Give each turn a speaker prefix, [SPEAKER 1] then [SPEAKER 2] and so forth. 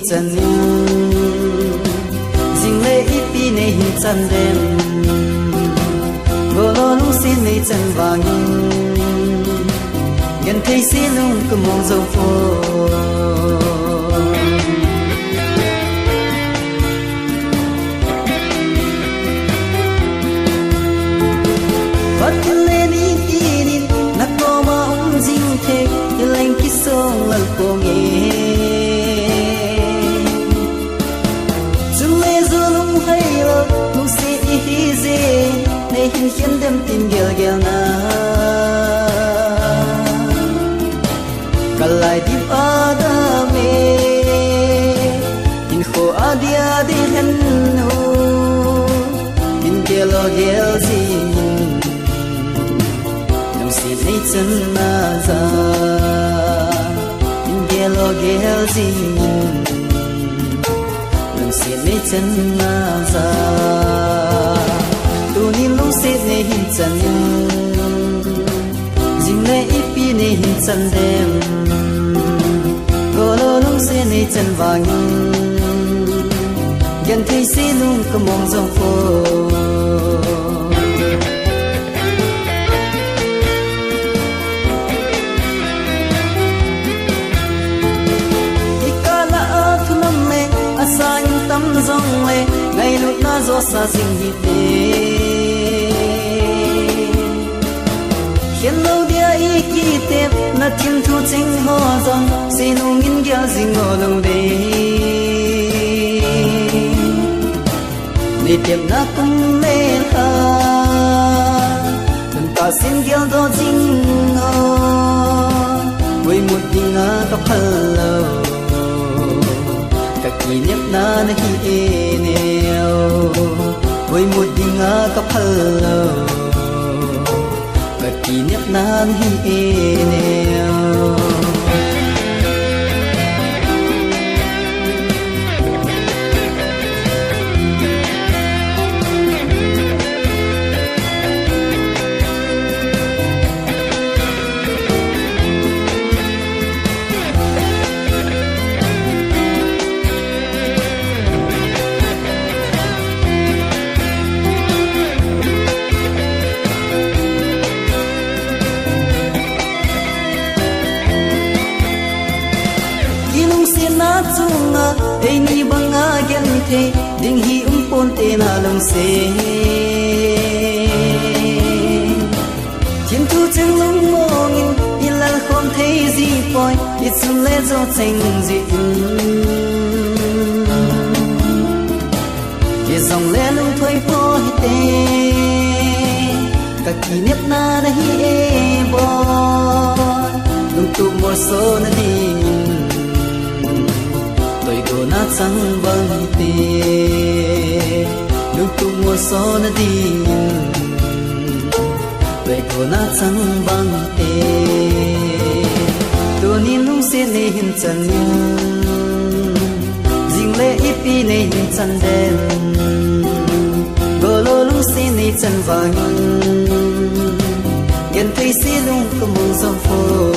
[SPEAKER 1] chân dinh lệ ít pi này hin chân đêm vô lo lúc xin này chân vàng gần thấy xí lung cầm mong dâu phố bắt lên ít tin nát có mà ông dinh thế như lành kí sông lần cô nghe dừng lệ dù lung hay lơ lúc xin ý dê này hình khiến đêm tin ghel ghel na kalai di pada me in kho adia di hen no in gelo gel zin nung si nei chân na za in gelo gel zin nung si nei chân na za tu ni lung si nei hin chân ding le ipi nei hin chân dem vô lô lung xe này chân vàng gần thấy xí lung có mong dòng phố ý ca là ơ thu năm mê à xa những tâm dòng mê ngày lúc na gió xa dinh hít đê khiến lâu đĩa ý kỳ tiếp na thiên thu chính hoa dòng xin ông in gia dinh ngô lâu đê để tiếp na cùng lên ha thân ta xin ghel đó dinh ngô với một tình ngã có phần lâu các kỷ niệm na na hi neo với một tình ngã có phần lâu kỷ niệm nan hi neo ai ni banga gen the ding hi pon te na long se thiên thu chân lung mong in là không thấy gì poi ít sun le zo cheng gì ye dòng le lung thoi po hi te các kỷ niệm na da hi e bo lung tu mo so na đi na sang vang te lúc tu mùa gió na đi về cô na sang vang te tu ni lung se ne hin chân ding le ipi ne hin chân đen go lo lung se ne chân vang gần thấy xí lung có mong dòng phố